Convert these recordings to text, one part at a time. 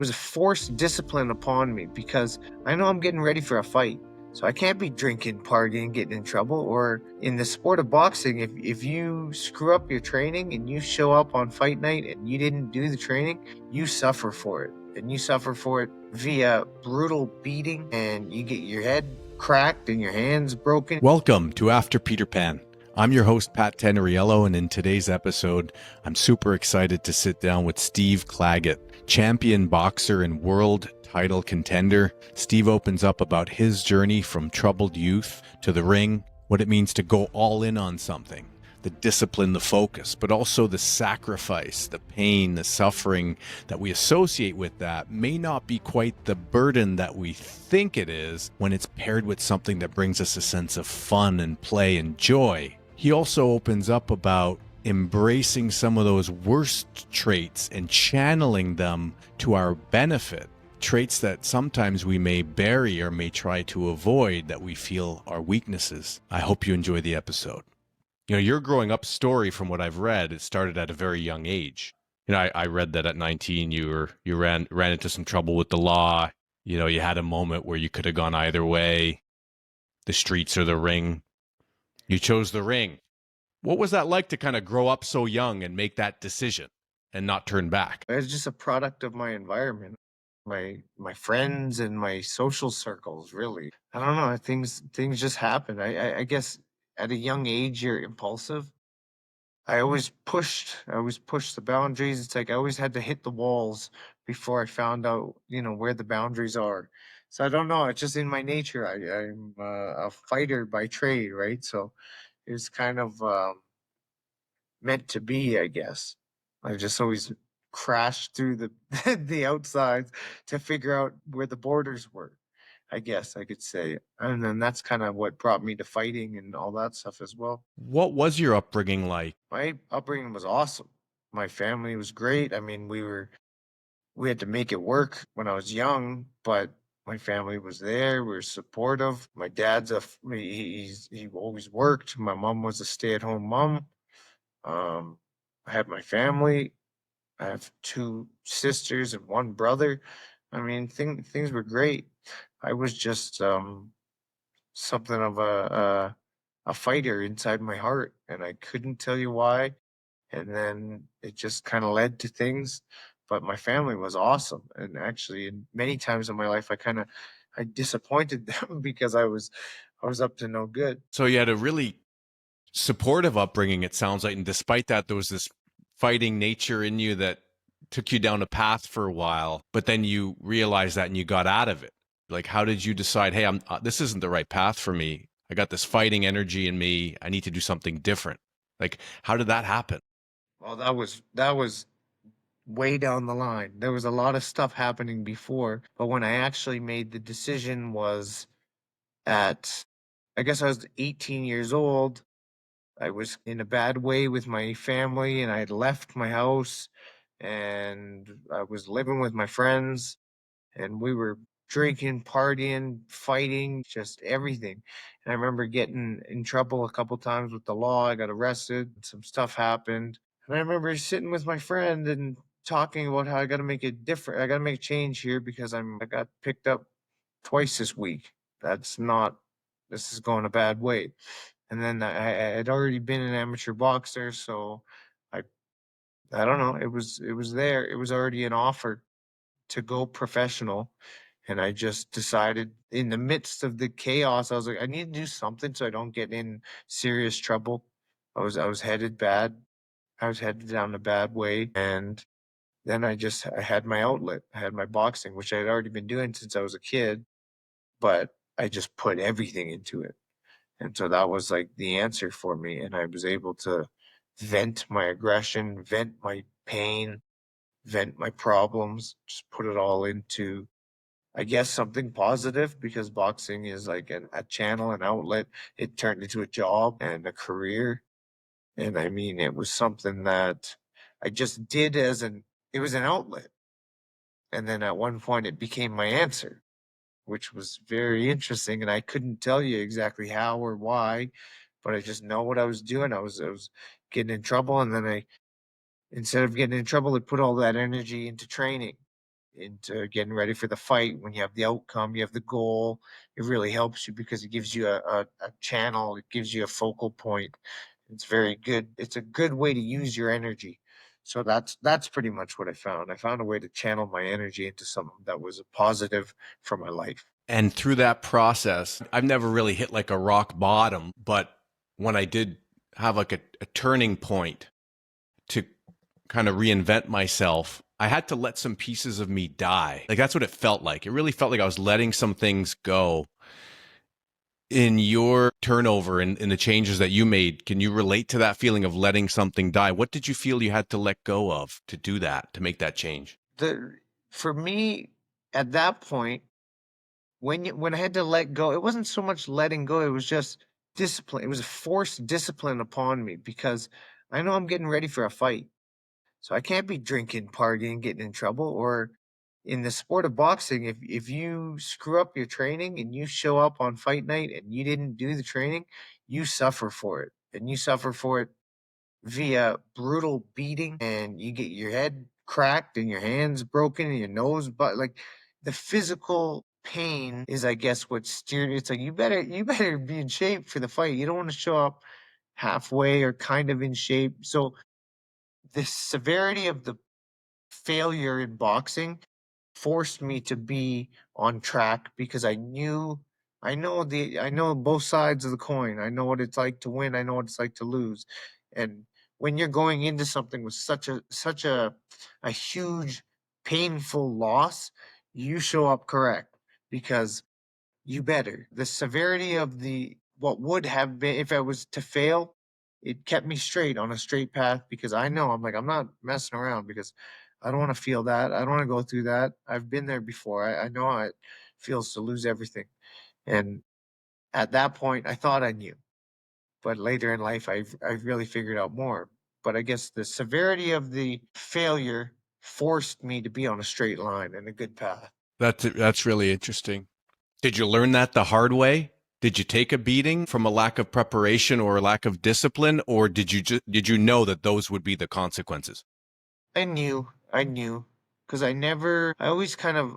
was a forced discipline upon me because I know I'm getting ready for a fight. So I can't be drinking, partying, getting in trouble. Or in the sport of boxing, if you screw up your training and you show up on fight night and you didn't do the training, you suffer for it. And you suffer for it via brutal beating, and you get your head cracked and your hands broken. Welcome to After Peter Pan. I'm your host, Pat Teneriello, and in today's episode, I'm super excited to sit down with Steve Claggett, champion boxer and world title contender. Steve opens up about his journey from troubled youth to the ring, what it means to go all in on something, the discipline, the focus, but also the sacrifice, the pain, the suffering that we associate with that may not be quite the burden that we think it is when it's paired with something that brings us a sense of fun and play and joy. He also opens up about embracing some of those worst traits and channeling them to our benefit. Traits that sometimes we may bury or may try to avoid that we feel are weaknesses. I hope you enjoy the episode. You know, your growing up story, from what I've read, it started at a very young age. You know, I read that at 19 you ran into some trouble with the law. You know, you had a moment where you could have gone either way, the streets or the ring. You chose the ring. What was that like to kind of grow up so young and make that decision and not turn back? It's just a product of my environment, my friends and my social circles, really. I don't know, things just happen. I guess at a young age you're impulsive. I always pushed the boundaries. It's like I always had to hit the walls before I found out, where the boundaries are. So I don't know, it's just in my nature. I'm a fighter by trade, right? So it's kind of meant to be, I guess. I just always crashed through the the outsides to figure out where the borders were, I guess I could say. And then that's kind of what brought me to fighting and all that stuff as well. What was your upbringing like? My upbringing was awesome. My family was great. I mean, we had to make it work when I was young, but my family was there. We were supportive. My dad's he always worked. My mom was a stay-at-home mom. Um, I had my family. I have two sisters and one brother. I mean, things were great. I was just something of a fighter inside my heart, and I couldn't tell you why. And then it just kind of led to things. But my family was awesome, and actually, in many times in my life, I disappointed them because I was up to no good. So you had a really supportive upbringing, it sounds like, and despite that, there was this fighting nature in you that took you down a path for a while, but then you realized that and you got out of it. Like, how did you decide, hey, this isn't the right path for me? I got this fighting energy in me. I need to do something different. Like, how did that happen? Well, that was way down the line. There was a lot of stuff happening before, but when I actually made the decision was at, I guess I was 18 years old. I was in a bad way with my family, and I had left my house, and I was living with my friends, and we were drinking, partying, fighting, just everything. And I remember getting in trouble a couple times with the law. I got arrested, some stuff happened. And I remember sitting with my friend and talking about how I got to make it different. I got to make a change here because I got picked up twice this week. That's not, this is going a bad way. And then I had already been an amateur boxer, so I I don't know. It was there. It was already an offer to go professional, and I just decided in the midst of the chaos, I was like, I need to do something so I don't get in serious trouble. I was headed bad. I was headed down a bad way, and then I had my outlet. I had my boxing, which I had already been doing since I was a kid, but I just put everything into it. And so that was like the answer for me. And I was able to vent my aggression, vent my pain, vent my problems, just put it all into, I guess, something positive because boxing is like a channel, an outlet. It turned into a job and a career. And I mean, it was something that I just did it was an outlet. And then at one point it became my answer, which was very interesting. And I couldn't tell you exactly how or why, but I just know what I was doing. I was getting in trouble, and then instead of getting in trouble, I put all that energy into training. into getting ready for the fight. When you have the outcome, you have the goal. It really helps you because it gives you a channel. It gives you a focal point. It's very good. It's a good way to use your energy. So that's pretty much what I found. I found a way to channel my energy into something that was a positive for my life. And through that process, I've never really hit like a rock bottom, but when I did have like a turning point to kind of reinvent myself, I had to let some pieces of me die. Like that's what it felt like. It really felt like I was letting some things go. In your turnover and in the changes that you made, can you relate to that feeling of letting something die? What did you feel you had to let go of to do that, to make that change? The For me at that point, when I had to let go, it wasn't so much letting go, it was just discipline. It was a forced discipline upon me because I know I'm getting ready for a fight. So I can't be drinking, partying, getting in trouble. Or in the sport of boxing, if you screw up your training and you show up on fight night and you didn't do the training, you suffer for it. And you suffer for it via brutal beating, and you get your head cracked and your hands broken and your nose, but like the physical pain is, I guess, what steered. It's like you better be in shape for the fight. You don't want to show up halfway or kind of in shape. So the severity of the failure in boxing forced me to be on track because I know both sides of the coin. I know what it's like to win, I know what it's like to lose. And when you're going into something with such a huge painful loss, you show up correct because you better. The severity of the what would have been if I was to fail, it kept me straight on a straight path because I know I'm not messing around because I don't want to feel that. I don't want to go through that. I've been there before. I know how it feels to lose everything. And at that point, I thought I knew. But later in life, I've really figured out more. But I guess the severity of the failure forced me to be on a straight line and a good path. That's really interesting. Did you learn that the hard way? Did you take a beating from a lack of preparation or a lack of discipline, or did you know that those would be the consequences? I knew, because I always kind of,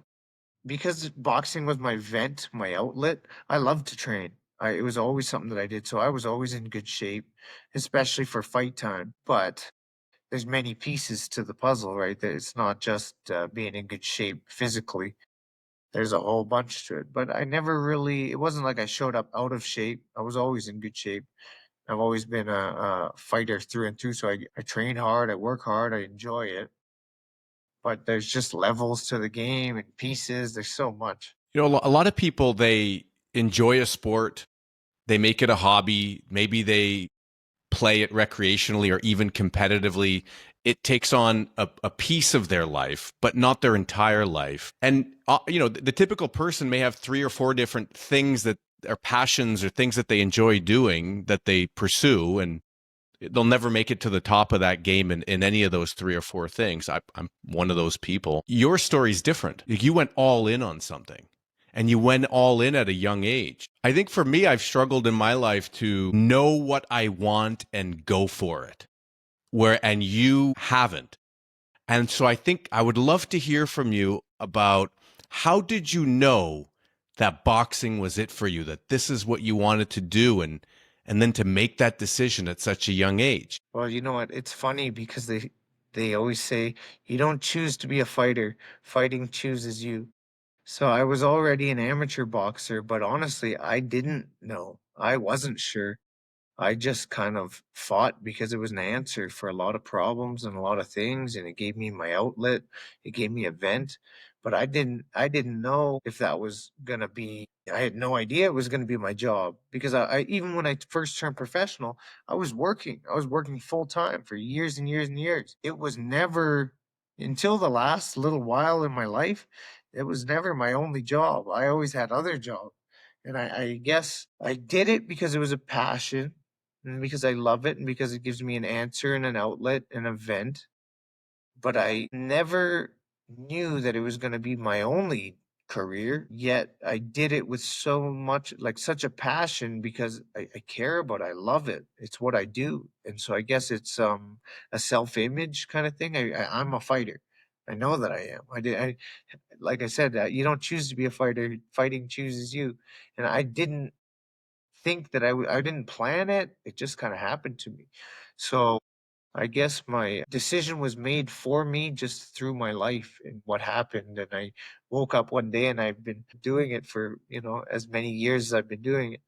because boxing was my vent, my outlet, I loved to train. It was always something that I did. So I was always in good shape, especially for fight time. But there's many pieces to the puzzle, right? That it's not just being in good shape physically. There's a whole bunch to it. But I never really, it wasn't like I showed up out of shape. I was always in good shape. I've always been a fighter through and through. So I train hard, I work hard, I enjoy it. But there's just levels to the game and pieces. There's so much. You know, a lot of people, they enjoy a sport, they make it a hobby, maybe they play it recreationally or even competitively. It takes on a piece of their life, but not their entire life. And, you know, the typical person may have 3 or 4 different things that are passions or things that they enjoy doing that they pursue. And they'll never make it to the top of that game in any of those 3 or 4 things. I'm one of those people. Your story's different. You went all in on something and you went all in at a young age. I think for me, I've struggled in my life to know what I want and go for it, and you haven't. And so I think I would love to hear from you about how did you know that boxing was it for you, that this is what you wanted to do, and then to make that decision at such a young age. Well, you know what? It's funny because they always say you don't choose to be a fighter. Fighting chooses you. So I was already an amateur boxer, but honestly, I didn't know. I wasn't sure. I just kind of fought because it was an answer for a lot of problems and a lot of things, and it gave me my outlet. It gave me a vent, but I didn't know if that was gonna be. I had no idea it was gonna be my job because I even when I first turned professional, I was working. I was working full time for years and years and years. It was never until the last little while in my life. It was never my only job. I always had other jobs. And I guess I did it because it was a passion and because I love it and because it gives me an answer and an outlet, an event. But I never knew that it was going to be my only career. Yet I did it with so much, like such a passion because I care about it. I love it. It's what I do. And so I guess it's a self image kind of thing. I'm a fighter. I know that I am. Like I said, you don't choose to be a fighter. Fighting chooses you. And I didn't think that I didn't plan it. It just kind of happened to me. So I guess my decision was made for me just through my life and what happened. And I woke up one day and I've been doing it for, as many years as I've been doing it.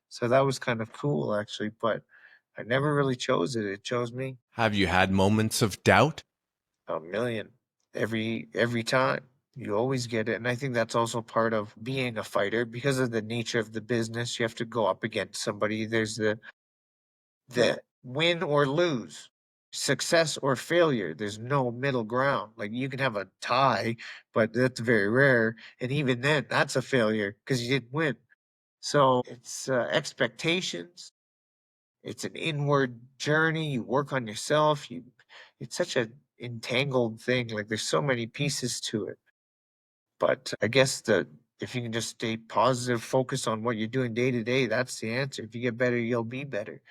So that was kind of cool, actually. But I never really chose it. It chose me. Have you had moments of doubt? A million. Every time. You always get it. And I think that's also part of being a fighter because of the nature of the business. You have to go up against somebody. There's the win or lose, success or failure. There's no middle ground. Like you can have a tie, but that's very rare. And even then, that's a failure because you didn't win. So it's expectations. It's an inward journey. You work on yourself. It's such an entangled thing. Like there's so many pieces to it. But I guess that if you can just stay positive, focus on what you're doing day to day, that's the answer. If you get better, you'll be better.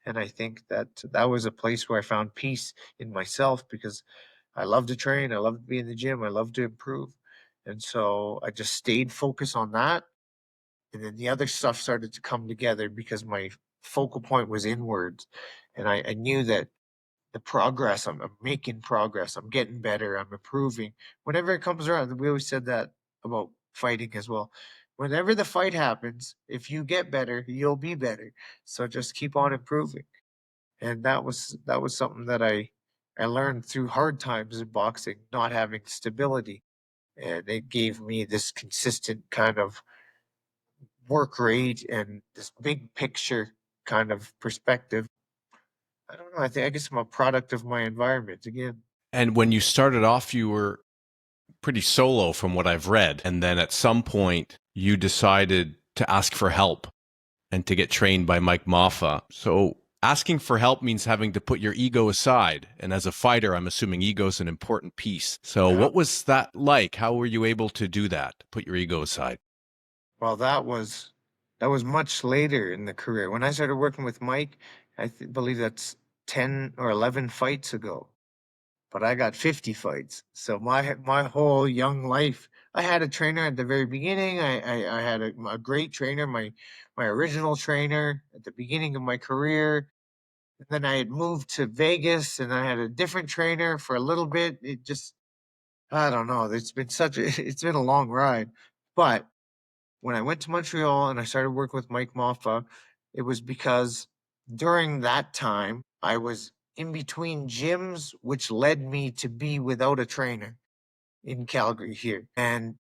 And I think that that was a place where I found peace in myself because I love to train. I love to be in the gym. I love to improve. And so I just stayed focused on that. And then the other stuff started to come together because my focal point was inwards. And I knew that the progress, I'm making progress, I'm getting better, I'm improving. Whenever it comes around, we always said that about fighting as well. Whenever the fight happens, if you get better, you'll be better. So just keep on improving. And that was something that I learned through hard times in boxing, not having stability. And it gave me this consistent kind of work rate and this big picture kind of perspective. I don't know. I guess I'm a product of my environment again. And when you started off, you were pretty solo from what I've read. And then at some point, you decided to ask for help and to get trained by Mike Moffa. So asking for help means having to put your ego aside. And as a fighter, I'm assuming ego is an important piece. So Yeah. what was that like? How were you able to do that? Put your ego aside? Well, that was much later in the career. When I started working with Mike, believe that's 10 or 11 fights ago. But I got 50 fights. So my whole young life, I had a trainer at the very beginning. I had a great trainer, my original trainer at the beginning of my career. And then I had moved to Vegas and I had a different trainer for a little bit. It just I don't know. It's been a long ride. But when I went to Montreal and I started working with Mike Moffa, it was because during that time I was in between gyms, which led me to be without a trainer in Calgary here. And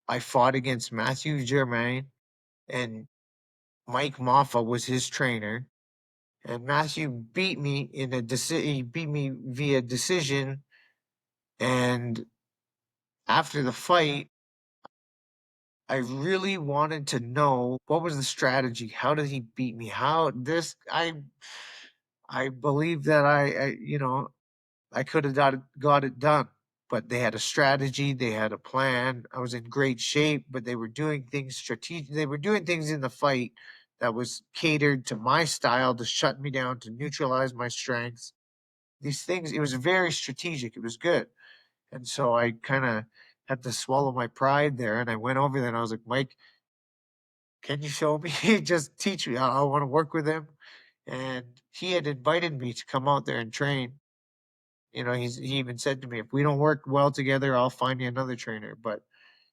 I fought against Matthew Germain, and Mike Moffa was his trainer. And Matthew beat me he beat me via decision. And after the fight, I really wanted to know what was the strategy. How did he beat me? How this I believe that I could have got it done, but they had a strategy, they had a plan. I was in great shape, but they were doing things strategic. They were doing things in the fight that was catered to my style to shut me down, to neutralize my strengths. These things, it was very strategic. It was good. And so I kind of had to swallow my pride there. And I went over there and I was like, Mike, can you show me? Just teach me. I want to work with him. And he had invited me to come out there and train. He even said to me, if we don't work well together, I'll find you another trainer. But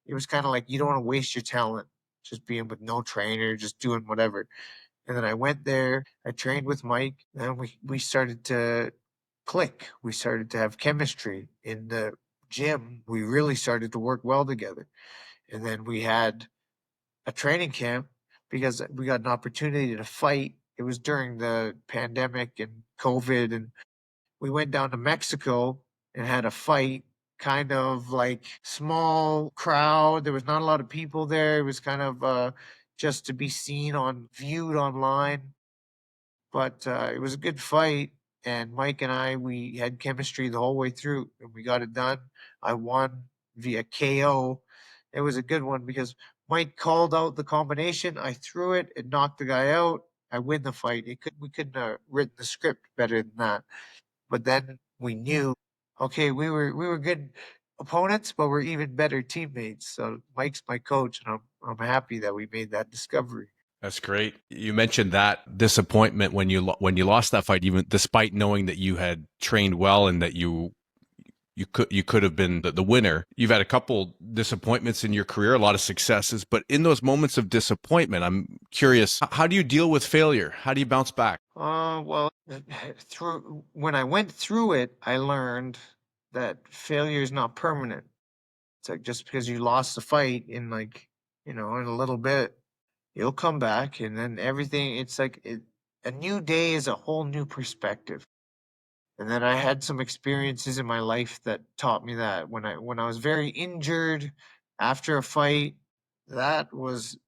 it was kind of like, you don't want to waste your talent just being with no trainer, just doing whatever. And then I went there, I trained with Mike, and we started to click. We started to have chemistry in the gym. We really started to work well together. And then we had a training camp because we got an opportunity to fight. It was during the pandemic and COVID, and we went down to Mexico and had a fight. Kind of like small crowd. There was not a lot of people there. It was kind of just to be seen viewed online. But it was a good fight, and Mike and I, we had chemistry the whole way through, and we got it done. I won via KO. It was a good one because Mike called out the combination. I threw it, it knocked the guy out. I win the fight. We couldn't have written the script better than that. But then we knew, okay, we were good. opponents, but we're even better teammates. So Mike's my coach, and I'm happy that we made that discovery. That's great. You mentioned that disappointment when you lost that fight, even despite knowing that you had trained well and that you could have been the winner. You've had a couple disappointments in your career, a lot of successes, but in those moments of disappointment, I'm curious, how do you deal with failure? How do you bounce back? Well, through when I went through it, I learned that failure is not permanent. It's like just because you lost the fight in in a little bit, you'll come back and then everything, a new day is a whole new perspective. And then I had some experiences in my life that taught me that when I was very injured after a fight, that was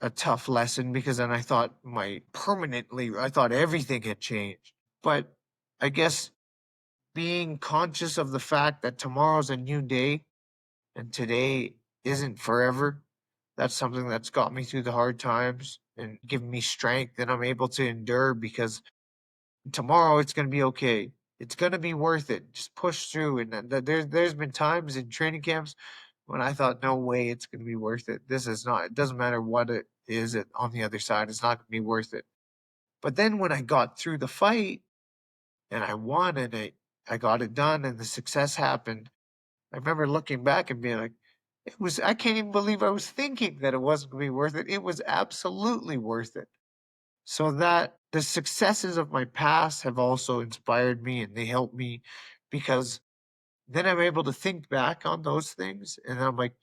a tough lesson because then I thought everything had changed. But I guess being conscious of the fact that tomorrow's a new day and today isn't forever, that's something that's got me through the hard times and given me strength that I'm able to endure because tomorrow it's going to be okay. It's going to be worth it. Just push through. And there's been times in training camps when I thought, no way, it's going to be worth it. This is not. It doesn't matter what it is on the other side. It's not going to be worth it. But then when I got through the fight and I won and I got it done and the success happened, I remember looking back and being like, I can't even believe I was thinking that it wasn't going to be worth it. It was absolutely worth it. So that the successes of my past have also inspired me and they help me because then I'm able to think back on those things and I'm like,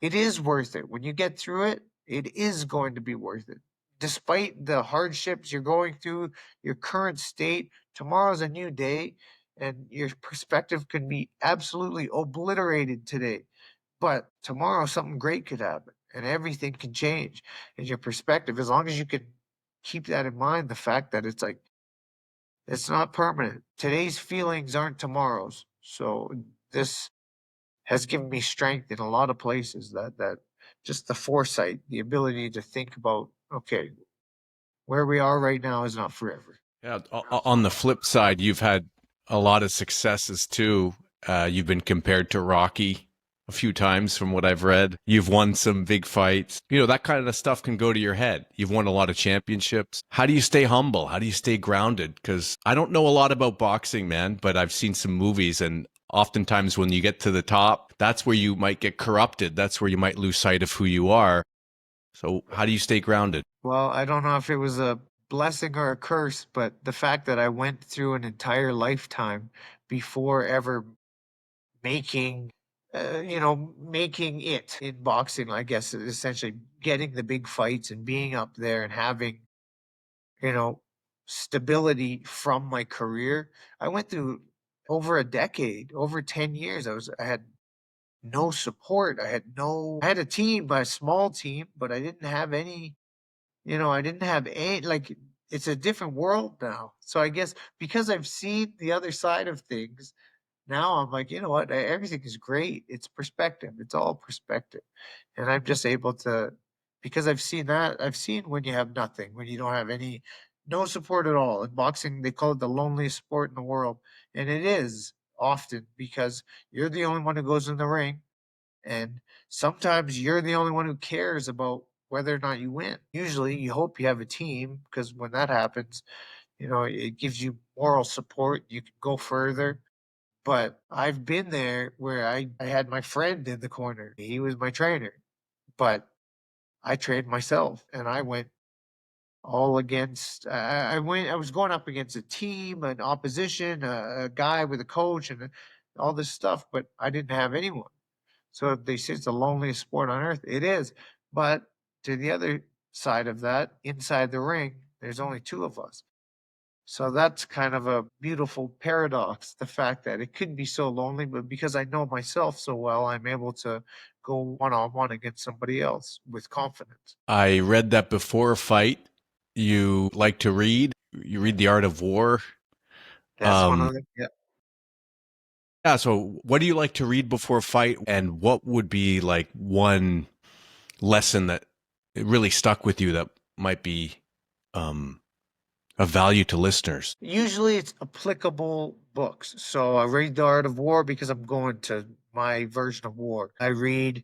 it is worth it. When you get through it, it is going to be worth it. Despite the hardships you're going through, your current state, tomorrow's a new day and your perspective can be absolutely obliterated today. But tomorrow something great could happen and everything can change. And your perspective, as long as you can keep that in mind, the fact that it's not permanent. Today's feelings aren't tomorrow's. So this has given me strength in a lot of places that just the foresight, the ability to think about, okay, where we are right now is not forever. Yeah. On the flip side, you've had a lot of successes too. You've been compared to Rocky a few times from what I've read. You've won some big fights. You know, that kind of stuff can go to your head. You've won a lot of championships. How do you stay humble? How do you stay grounded? Because I don't know a lot about boxing, man, but I've seen some movies and oftentimes when you get to the top, that's where you might get corrupted. That's where you might lose sight of who you are. So how do you stay grounded? Well, I don't know if it was a blessing or a curse, but the fact that I went through an entire lifetime before ever making making it in boxing, I guess, essentially getting the big fights and being up there and having, you know, stability from my career. I went through over a decade, over 10 years. I had no support. I had a team, but a small team, but I didn't have any, I didn't have any, like, it's a different world now. So I guess because I've seen the other side of things, now I'm like, you know what? Everything is great. It's perspective. It's all perspective. And I'm just able to, because I've seen that, I've seen when you have nothing, when you don't have no support at all. In boxing, they call it the loneliest sport in the world. And it is often because you're the only one who goes in the ring. And sometimes you're the only one who cares about whether or not you win. Usually you hope you have a team because when that happens, it gives you moral support. You can go further. But I've been there where I had my friend in the corner. He was my trainer, but I trained myself and I went all against, I was going up against a team, an opposition, a guy with a coach and all this stuff, but I didn't have anyone. So they say it's the loneliest sport on earth. It is. But to the other side of that, inside the ring, there's only two of us. So that's kind of a beautiful paradox, the fact that it could be so lonely, but because I know myself so well, I'm able to go one on one against somebody else with confidence. I read that before a fight, you like to read. You read The Art of War. That's one Um, of the, yeah. yeah. So, what do you like to read before a fight, and what would be like one lesson that really stuck with you that might be um, of value to listeners? Usually it's applicable books. So I read The Art of War because I'm going to my version of war. I read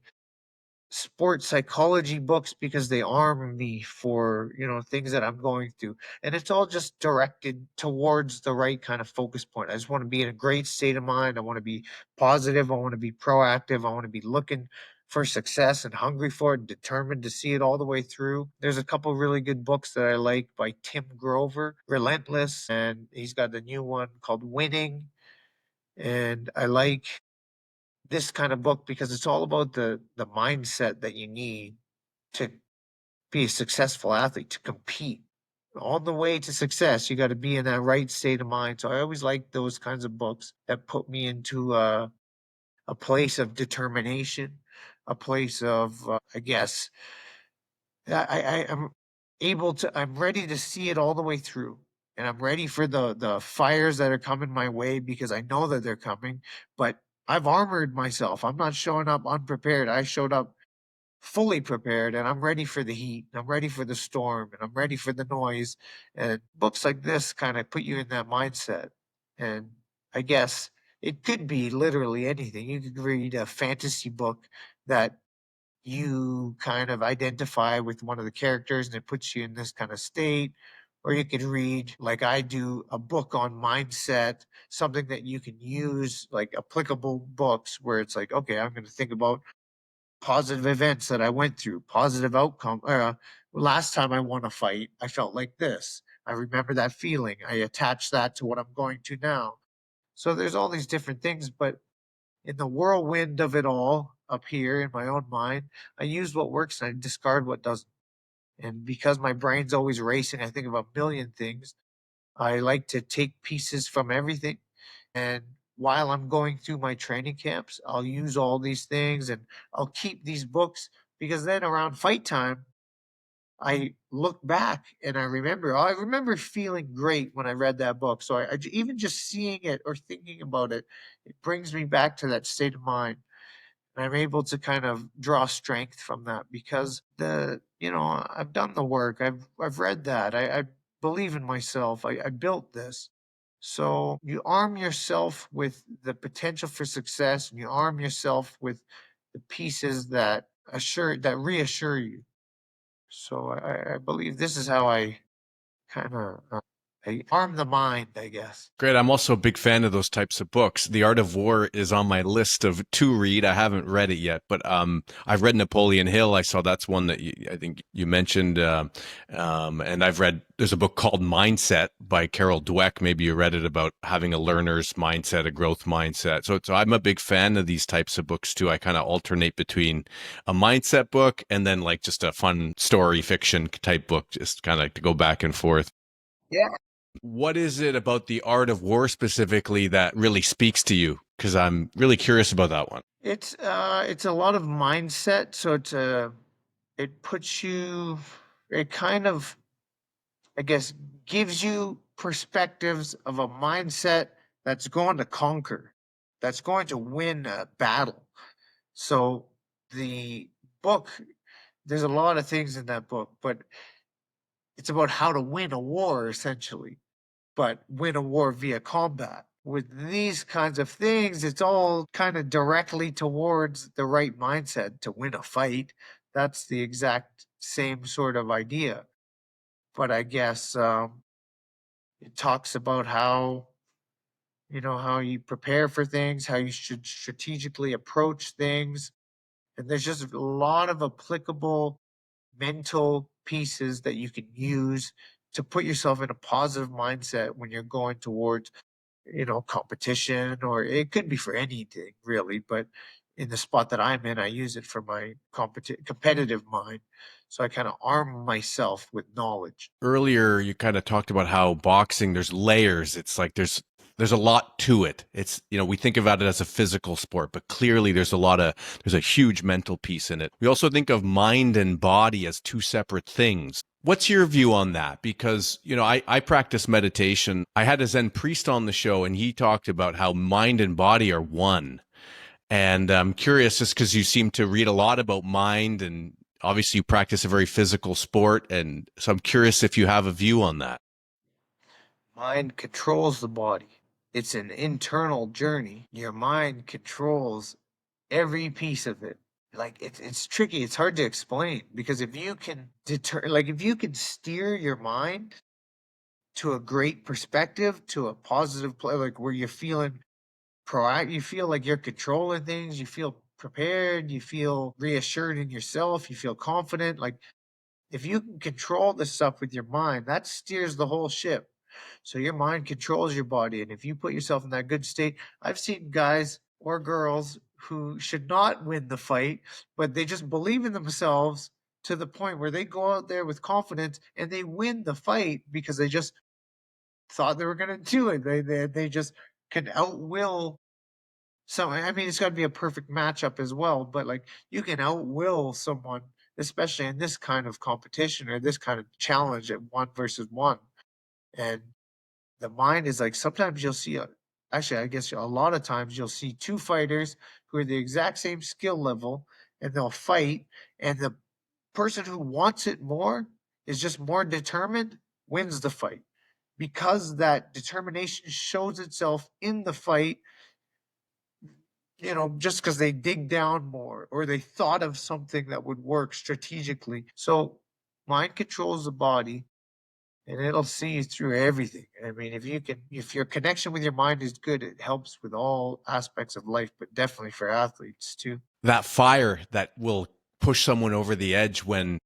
sports psychology books because they arm me for, things that I'm going through. And it's all just directed towards the right kind of focus point. I just want to be in a great state of mind. I want to be positive. I want to be proactive. I want to be looking for success and hungry for it, and determined to see it all the way through. There's a couple really good books that I like by Tim Grover, Relentless, and he's got the new one called Winning. And I like this kind of book because it's all about the mindset that you need to be a successful athlete, to compete. On the way to success, you got to be in that right state of mind. So I always like those kinds of books that put me into a place of determination, a place of, I guess, I am able to, I'm ready to see it all the way through. And I'm ready for the fires that are coming my way because I know that they're coming. But I've armored myself. I'm not showing up unprepared. I showed up fully prepared, and I'm ready for the heat. I'm ready for the storm, and I'm ready for the noise. And books like this kind of put you in that mindset. And I guess it could be literally anything. You could read a fantasy book that you kind of identify with one of the characters and it puts you in this kind of state. Or you could read, like I do, a book on mindset, something that you can use, like applicable books where it's like, okay, I'm going to think about positive events that I went through, positive outcome. Last time I won a fight, I felt like this. I remember that feeling. I attach that to what I'm going to now. So there's all these different things, but in the whirlwind of it all up here in my own mind, I use what works and I discard what doesn't. And because my brain's always racing, I think of a million things. I like to take pieces from everything. And while I'm going through my training camps, I'll use all these things and I'll keep these books because then around fight time, I look back and I remember feeling great when I read that book. So even just seeing it or thinking about it, it brings me back to that state of mind. And I'm able to kind of draw strength from that because I've done the work. I've read that. I believe in myself. I built this. So you arm yourself with the potential for success, and you arm yourself with the pieces that reassure you. So I believe this is how I kind of I arm the mind, I guess. Great. I'm also a big fan of those types of books. The Art of War is on my list of to read. I haven't read it yet, but I've read Napoleon Hill. I saw that's one that I think you mentioned. And I've read, there's a book called Mindset by Carol Dweck. Maybe you read it, about having a learner's mindset, a growth mindset. So I'm a big fan of these types of books too. I kind of alternate between a mindset book and then like just a fun story fiction type book, just kind of to go back and forth. Yeah. What is it about the Art of War specifically that really speaks to you? Because I'm really curious about that one. It's a lot of mindset. So it puts you it kind of, I guess, gives you perspectives of a mindset that's going to conquer, that's going to win a battle. So the book, there's a lot of things in that book, but it's about how to win a war essentially, but win a war via combat. With these kinds of things, it's all kind of directly towards the right mindset to win a fight. That's the exact same sort of idea. But I guess it talks about how you prepare for things, how you should strategically approach things. And there's just a lot of applicable mental pieces that you can use to put yourself in a positive mindset when you're going towards, competition, or it could be for anything really. But in the spot that I'm in, I use it for my competitive mind. So I kind of arm myself with knowledge. Earlier, you kind of talked about how boxing, there's layers. It's like there's a lot to it. It's, we think about it as a physical sport, but clearly there's a huge mental piece in it. We also think of mind and body as two separate things. What's your view on that? Because, I practice meditation. I had a Zen priest on the show and he talked about how mind and body are one. And I'm curious, just because you seem to read a lot about mind, and obviously you practice a very physical sport. And so I'm curious if you have a view on that. Mind controls the body. It's an internal journey. Your mind controls every piece of it. Like it's tricky. It's hard to explain because if you can if you can steer your mind to a great perspective, to a positive play, like where you're feeling proactive, you feel like you're controlling things, you feel prepared, you feel reassured in yourself, you feel confident. Like if you can control this stuff with your mind, that steers the whole ship. So your mind controls your body. And if you put yourself in that good state, I've seen guys or girls who should not win the fight, but they just believe in themselves to the point where they go out there with confidence and they win the fight because they just thought they were going to do it. They just can outwill so I mean, it's got to be a perfect matchup as well. But like, you can outwill someone, especially in this kind of competition or this kind of challenge at 1 versus 1. And the mind is like sometimes you'll see. Actually, I guess a lot of times you'll see two fighters who are the exact same skill level, and they'll fight, and the person who wants it more is just more determined wins the fight because that determination shows itself in the fight, just because they dig down more or they thought of something that would work strategically. So mind controls the body and it'll see you through everything. I mean, if your connection with your mind is good, it helps with all aspects of life, but definitely for athletes too. That fire that will push someone over the edge when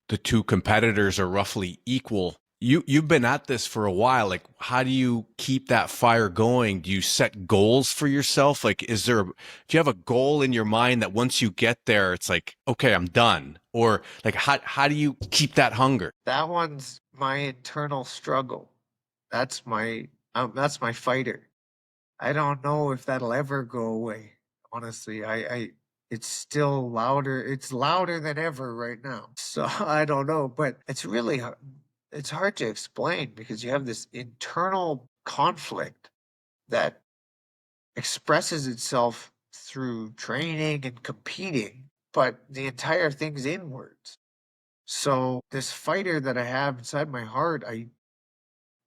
the two competitors are roughly equal. You've been at this for a while. Like, how do you keep that fire going? Do you set goals for yourself? Like, do you have a goal in your mind that once you get there, it's like, okay, I'm done? Or like, how do you keep that hunger? That one's my internal struggle. That's my fighter. I don't know if that'll ever go away. Honestly, it's still louder. It's louder than ever right now. So I don't know, but it's hard to explain because you have this internal conflict that expresses itself through training and competing, but the entire thing's inwards. So this fighter that I have inside my heart, I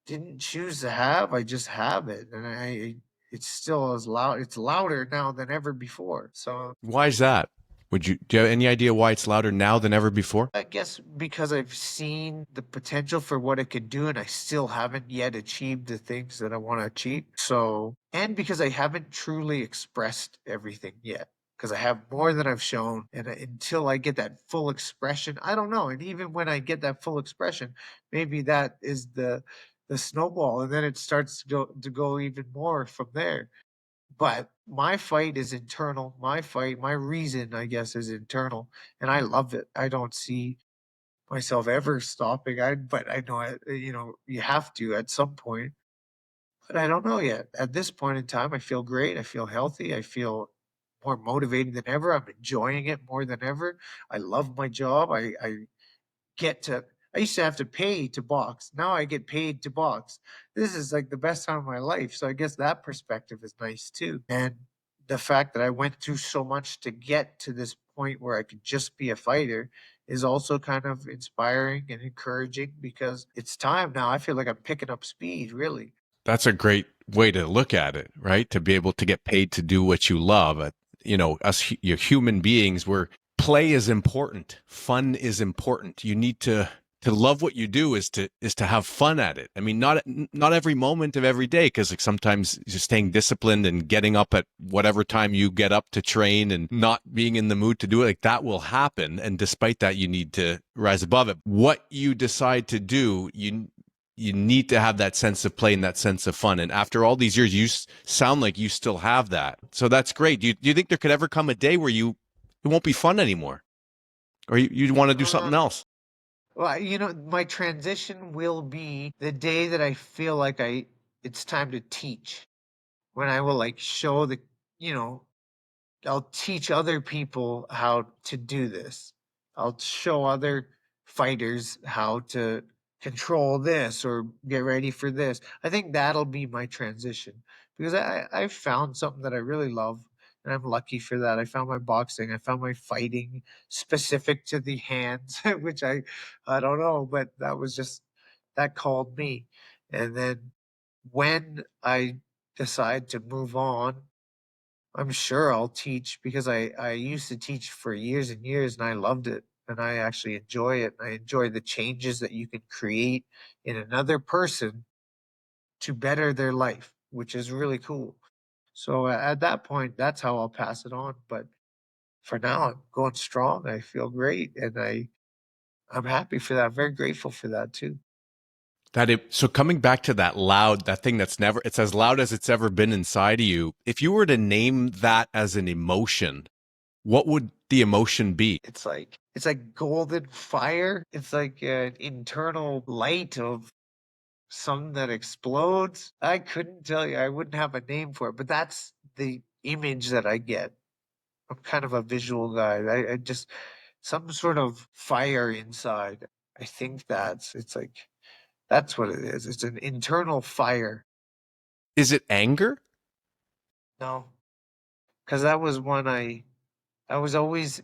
didn't choose to have. I just have it, and it's still as loud. It's louder now than ever before. So Why is that? Do you have any idea why it's louder now than ever before? I guess because I've seen the potential for what it could do, and I still haven't yet achieved the things that I want to achieve. So, and because I haven't truly expressed everything yet. Because I have more than I've shown, and until I get that full expression, I don't know. And even when I get that full expression, maybe that is the snowball, and then it starts to go even more from there. But my fight is internal. My fight, my reason, I guess, is internal, and I love it. I don't see myself ever stopping. But I know, you have to at some point. But I don't know yet. At this point in time, I feel great. I feel healthy. I feel more motivated than ever. I'm enjoying it more than ever. I love my job. I get to I used to have to pay to box. Now I get paid to box. This is like the best time of my life. So I guess that perspective is nice too. And the fact that I went through so much to get to this point where I could just be a fighter is also kind of inspiring and encouraging because it's time now. I feel like I'm picking up speed, really. That's a great way to look at it, right? To be able to get paid to do what you love. You human beings, where play is important, fun is important. You need to love what you do is to have fun at it. I mean, not every moment of every day, because like sometimes just staying disciplined and getting up at whatever time you get up to train and not being in the mood to do it, like that will happen. And despite that, you need to rise above it. What you decide to do, you need to have that sense of play and that sense of fun. And after all these years, you sound like you still have that. So that's great. Do you think there could ever come a day where it won't be fun anymore, or you want to do something Um, else? well, my transition will be the day that I feel like it's time to teach. When I will like show you know, I'll teach other people how to do this. I'll show other fighters how to control this or get ready for this. I think that'll be my transition because I found something that I really love and I'm lucky for that. I found my boxing, I found my fighting specific to the hands, which I don't know, but that was just that called me. And then when I decide to move on, I'm sure I'll teach because I used to teach for years and years and I loved it. And I actually enjoy it. I enjoy the changes that you can create in another person to better their life, which is really cool. So at that point, that's how I'll pass it on. But for now, I'm going strong. I feel great, and I'm happy for that. I'm very grateful for that too. So coming back to that loud, that thing that's never, it's as loud as it's ever been inside of you. If you were to name that as an emotion, what would the emotion be? It's like golden fire. It's like an internal light of something that explodes. I couldn't tell you. I wouldn't have a name for it, but that's the image that I get. I'm kind of a visual guy. I just some sort of fire inside. I think it's like that's what it is. It's an internal fire. Is it anger? No, because that was one I was always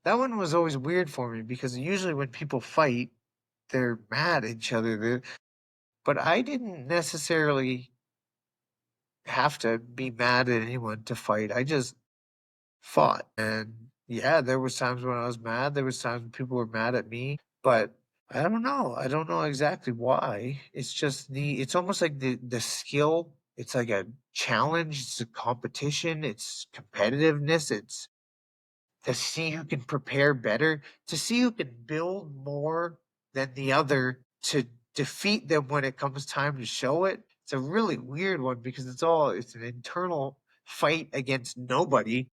that one was always weird for me because usually when people fight, they're mad at each other. But I didn't necessarily have to be mad at anyone to fight. I just fought. And yeah, there was times when I was mad. There was times when people were mad at me, but I don't know. I don't know exactly why. It's just it's almost like the skill. It's like a challenge. It's a competition. It's competitiveness. It's to see who can prepare better, to see who can build more than the other to defeat them when it comes time to show it. It's a really weird one because it's an internal fight against nobody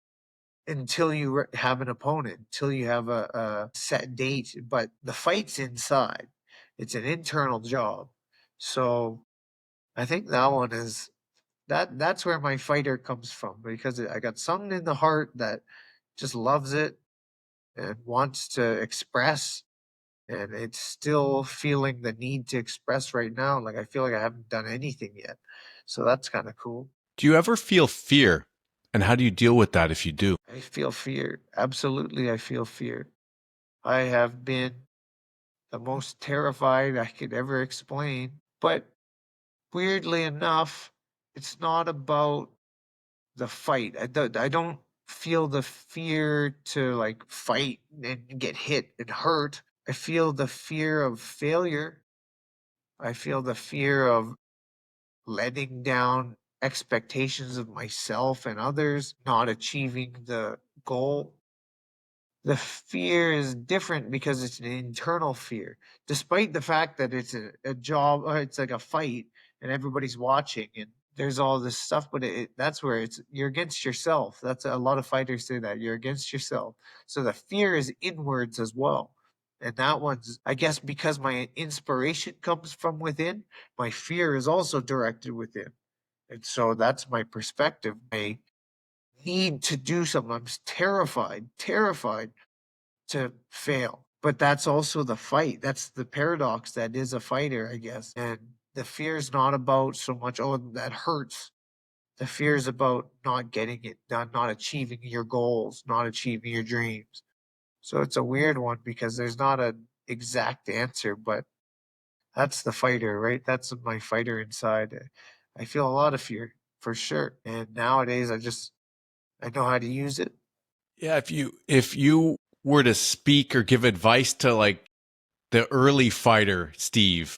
until you have an opponent, until you have a set date. But the fight's inside. It's an internal job. So I think that one is that's where my fighter comes from because I got something in the heart that just loves it and wants to express, and it's still feeling the need to express right now. Like I feel like I haven't done anything yet. So that's kind of cool. Do you ever feel fear? And how do you deal with that if you do? I feel fear. Absolutely, I feel fear. I have been the most terrified I could ever explain. But weirdly enough, it's not about the fight. I don't feel the fear to like fight and get hit and hurt. I feel the fear of failure. I feel the fear of letting down expectations of myself and others, not achieving the goal. The fear is different because it's an internal fear, despite the fact that it's a job or it's like a fight and everybody's watching and there's all this stuff, but that's where you're against yourself. That's a lot of fighters say that you're against yourself. So the fear is inwards as well. And that one's, I guess, because my inspiration comes from within, my fear is also directed within. And so that's my perspective. I need to do something. I'm terrified to fail. But that's also the fight. That's the paradox that is a fighter, I guess. And the fear is not about so much, oh, that hurts. The fear is about not getting it done, not achieving your goals, not achieving your dreams. So it's a weird one because there's not an exact answer, but that's the fighter, right? That's my fighter inside. I feel a lot of fear for sure. And nowadays I know how to use it. Yeah, if you were to speak or give advice to like the early fighter Steve,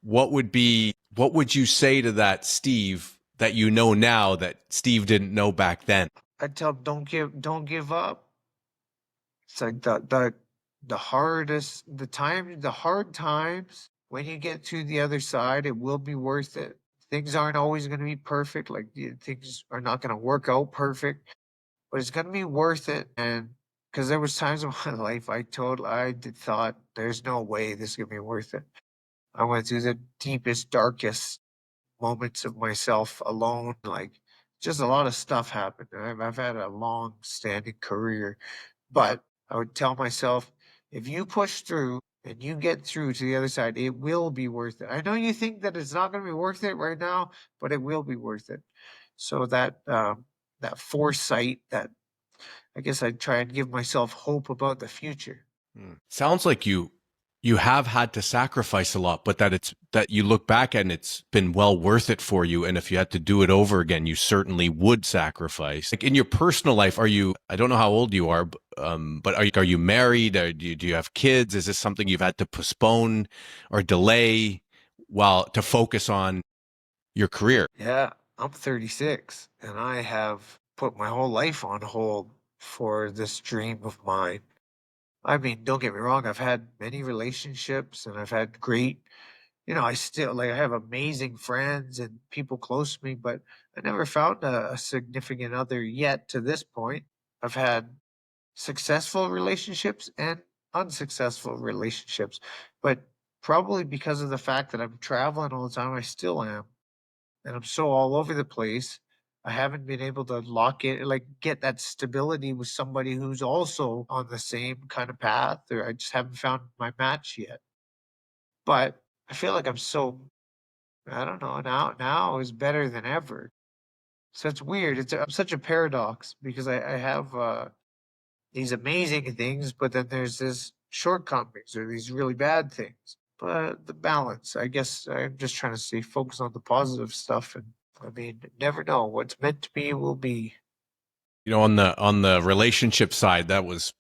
what would you say to that Steve that you know now that Steve didn't know back then? I tell them don't give up. It's like the hardest the hard times, when you get to the other side, it will be worth it. Things aren't always gonna be perfect, like, things are not gonna work out perfect, but it's gonna be worth it, and because there was times in my life thought, "There's no way this is gonna be worth it." I went through the deepest, darkest moments of myself alone, like, just a lot of stuff happened. I've had a long-standing career, but I would tell myself, if you push through and you get through to the other side, it will be worth it. I know you think that it's not going to be worth it right now, but it will be worth it. So that foresight, that I guess I try and give myself hope about the future. Sounds like you you have had to sacrifice a lot, but that you look back and it's been well worth it for you. And if you had to do it over again, you certainly would sacrifice. Like in your personal life, I don't know how old you are, but are you married? Do you have kids? Is this something you've had to postpone or delay while to focus on your career? Yeah, I'm 36 and I have put my whole life on hold for this dream of mine. I mean, don't get me wrong, I've had many relationships and I've had great, I still like I have amazing friends and people close to me, but I never found a significant other yet to this point. I've had successful relationships and unsuccessful relationships, but probably because of the fact that I'm traveling all the time, I still am. And I'm so all over the place. I haven't been able to lock in, like get that stability with somebody who's also on the same kind of path, or I just haven't found my match yet. But I feel like I don't know, now is better than ever. So it's weird. I'm such a paradox because I have these amazing things, but then there's this shortcomings or these really bad things. But the balance, I guess I'm just trying to stay focused on the positive stuff. And I mean, never know what's meant to be will be. On the relationship side, that was,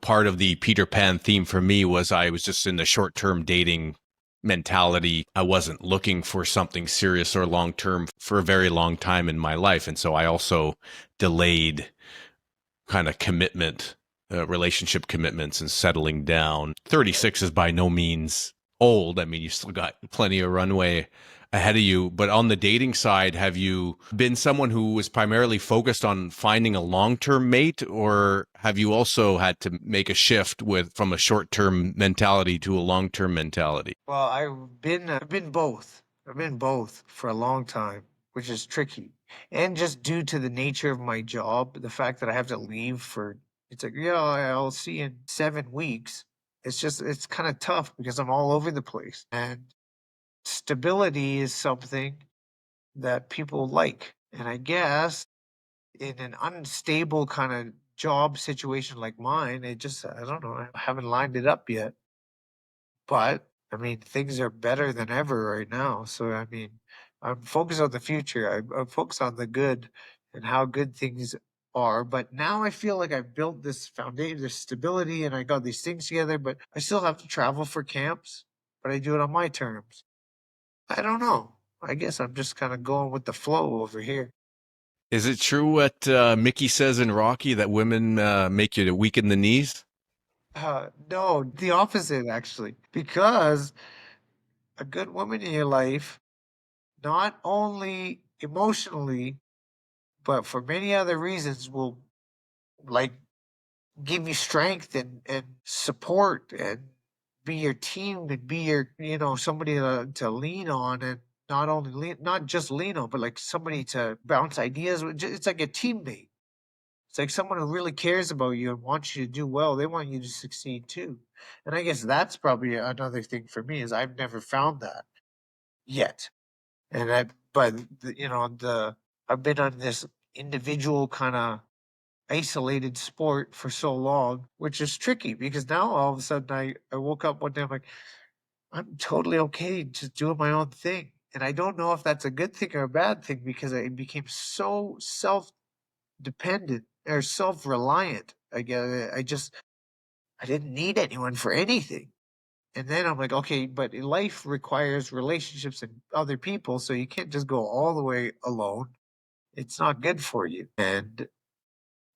part of the Peter Pan theme for me was I was just in the short-term dating mentality. I wasn't looking for something serious or long-term for a very long time in my life. And so I also delayed kind of relationship commitments and settling down. 36 is by no means old. I mean, you still got plenty of runway ahead of you. But on the dating side, have you been someone who was primarily focused on finding a long-term mate, or have you also had to make a shift from a short-term mentality to a long-term mentality? Well, I've been both. I've been both for a long time, which is tricky. And just due to the nature of my job, the fact that I have to leave for, it's like, I'll see you in 7 weeks. It's kind of tough because I'm all over the place. And stability is something that people like. And I guess in an unstable kind of job situation like mine, I don't know, I haven't lined it up yet. But I mean, things are better than ever right now. So, I mean, I'm focused on the future. I'm focused on the good and how good things are. But now I feel like I've built this foundation, this stability, and I got these things together. But I still have to travel for camps, but I do it on my terms. I don't know. I guess I'm just kind of going with the flow over here. Is it true what Mickey says in Rocky that women make you weak in the knees? No, the opposite actually, because a good woman in your life, not only emotionally, but for many other reasons, will like give you strength and support and be your team and be your, somebody to lean on and not just lean on, but like somebody to bounce ideas with. It's like a teammate. It's like someone who really cares about you and wants you to do well. They want you to succeed too. And I guess that's probably another thing for me is I've never found that yet. And I've been on this individual kind of isolated sport for so long, which is tricky because now all of a sudden I woke up one day, I'm like, I'm totally okay just doing my own thing. And I don't know if that's a good thing or a bad thing because I became so self dependent or self reliant. I didn't need anyone for anything. And then I'm like, okay, but life requires relationships and other people. So you can't just go all the way alone. It's not good for you. And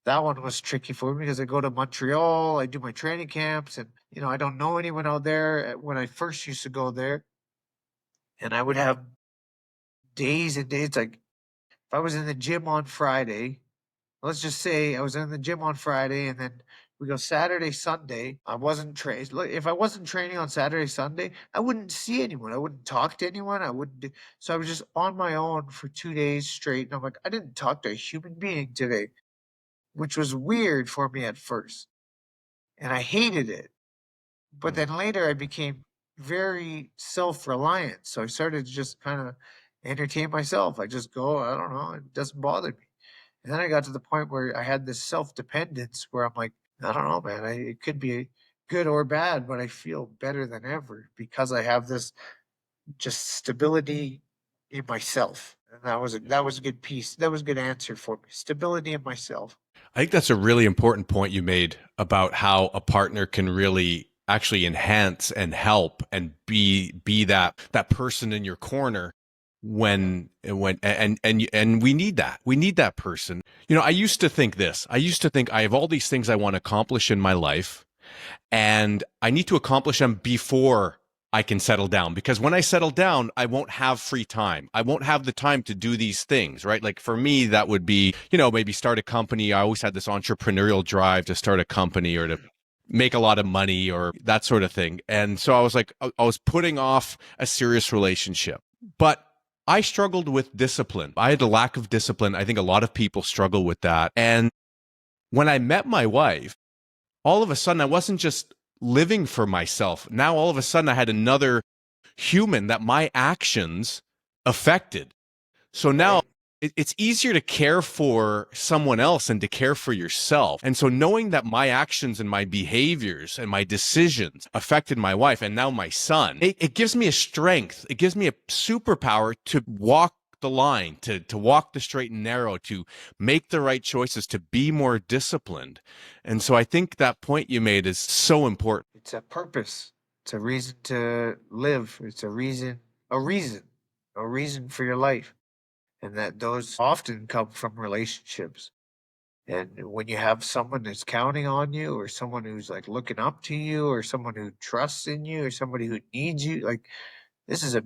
that one was tricky for me because I go to Montreal, I do my training camps, and I don't know anyone out there when I first used to go there. And I would have days and days like if I was in the gym on Friday, let's just say I was in the gym on Friday and then we go Saturday, Sunday. I wasn't trained. If I wasn't training on Saturday, Sunday, I wouldn't see anyone. I wouldn't talk to anyone. I wouldn't. So I was just on my own for 2 days straight. And I'm like, I didn't talk to a human being today, which was weird for me at first. And I hated it. But then later I became very self-reliant. So I started to just kind of entertain myself. I just go, I don't know, it doesn't bother me. And then I got to the point where I had this self-dependence where I'm like, I don't know, man, it could be good or bad, but I feel better than ever because I have this just stability in myself. And that was a good piece. That was a good answer for me. Stability in myself. I think that's a really important point you made about how a partner can really actually enhance and help and be that person in your corner and we need that. We need that person. You know, I used to think this. I used to think I have all these things I want to accomplish in my life and I need to accomplish them before I can settle down, because when I settle down, I won't have free time. I won't have the time to do these things, right? Like for me, that would be, you know, maybe start a company. I always had this entrepreneurial drive to start a company or to make a lot of money or that sort of thing. And so I was like, I was putting off a serious relationship, but I struggled with discipline. I had a lack of discipline. I think a lot of people struggle with that. And when I met my wife, all of a sudden I wasn't just living for myself. Now all of a sudden I had another human that my actions affected. So now Right. it's easier to care for someone else and to care for yourself. And so knowing that my actions and my behaviors and my decisions affected my wife and now my son, it gives me a strength. It gives me a superpower to walk the line, to walk the straight and narrow, to make the right choices, to be more disciplined. And so I think that point you made is so important. It's a purpose. It's a reason to live. It's a reason, a reason for your life. And that those often come from relationships. And when you have someone that's counting on you, or someone who's like looking up to you, or someone who trusts in you, or somebody who needs you, like this is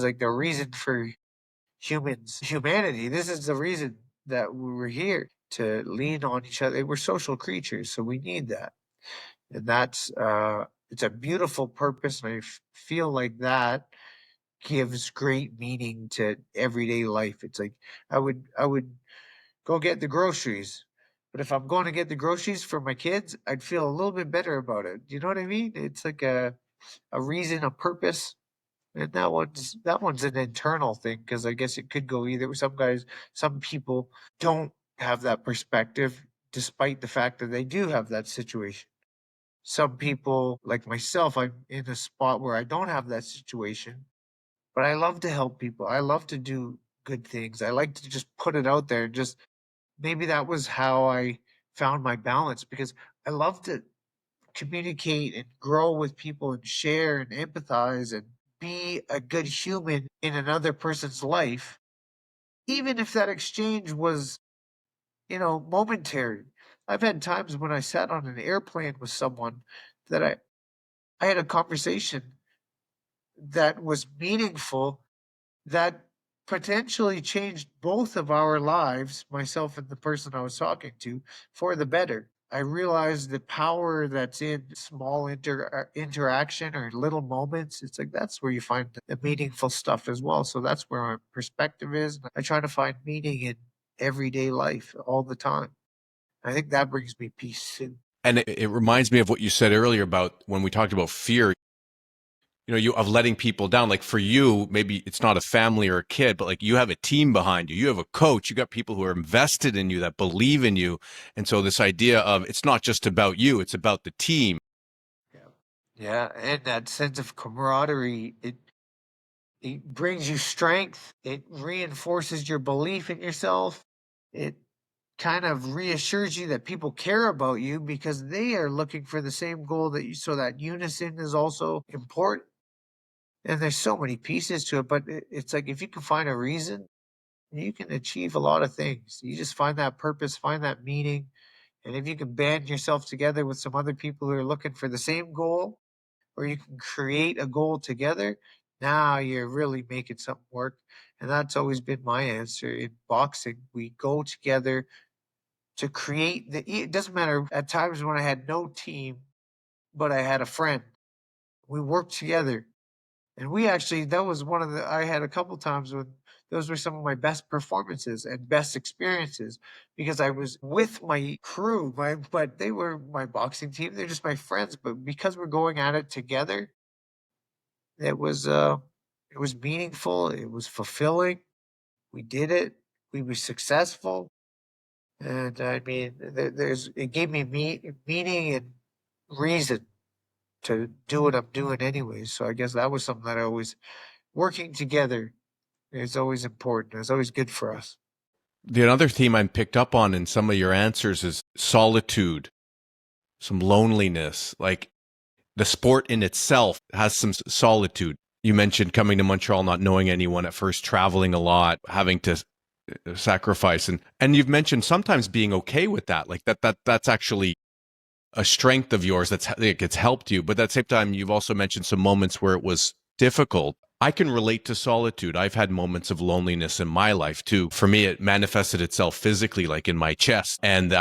like the reason for humanity. This is the reason that we're here to lean on each other. We're social creatures, so we need that. And that's it's a beautiful purpose, and feel like that gives great meaning to everyday life. It's like I would go get the groceries. But if I'm going to get the groceries for my kids, I'd feel a little bit better about it. You know what I mean? It's like a reason, a purpose. And that one's an internal thing, because I guess it could go either. Some people don't have that perspective, despite the fact that they do have that situation. Some people, like myself, I'm in a spot where I don't have that situation, but I love to help people. I love to do good things. I like to just put it out there. Just maybe that was how I found my balance, because I love to communicate and grow with people and share and empathize and be a good human in another person's life, even if that exchange was, momentary. I've had times when I sat on an airplane with someone that I had a conversation that was meaningful, that potentially changed both of our lives, myself and the person I was talking to, for the better. I realized the power that's in small interaction or little moments. It's like that's where you find the meaningful stuff as well. So that's where my perspective is. I try to find meaning in everyday life all the time. I think that brings me peace too. And it reminds me of what you said earlier about when we talked about fear, you know, you of letting people down. Like for you, maybe it's not a family or a kid, but like you have a team behind you. You have a coach. You got people who are invested in you, that believe in you. And so this idea of it's not just about you, it's about the team. Yeah. Yeah, and that sense of camaraderie, it brings you strength. It reinforces your belief in yourself. It kind of reassures you that people care about you because they are looking for the same goal that you, so that unison is also important. And there's so many pieces to it, but it's like if you can find a reason, you can achieve a lot of things. You just find that purpose, find that meaning. And if you can band yourself together with some other people who are looking for the same goal, or you can create a goal together, now you're really making something work. And that's always been my answer in boxing. We go together to create it doesn't matter at times when I had no team, but I had a friend. We worked together. And we actually, that was one of the, I had a couple times when those were some of my best performances and best experiences, because I was with my crew, but they were my boxing team. They're just my friends. But because we're going at it together, it was, uh, it was meaningful. It was fulfilling. We did it. We were successful. And I mean, it gave me meaning and reason. to do what I'm doing anyways. So I guess that was something that I always working together is always important. It's always good for us. The other theme I picked up on in some of your answers is solitude, some loneliness. Like the sport in itself has some solitude. You mentioned coming to Montreal, not knowing anyone at first, traveling a lot, having to sacrifice, and you've mentioned sometimes being okay with that. Like that's actually a strength of yours that's like it's helped you. But at the same time, you've also mentioned some moments where it was difficult. I can relate to solitude. I've had moments of loneliness in my life too. For me, it manifested itself physically, like in my chest, and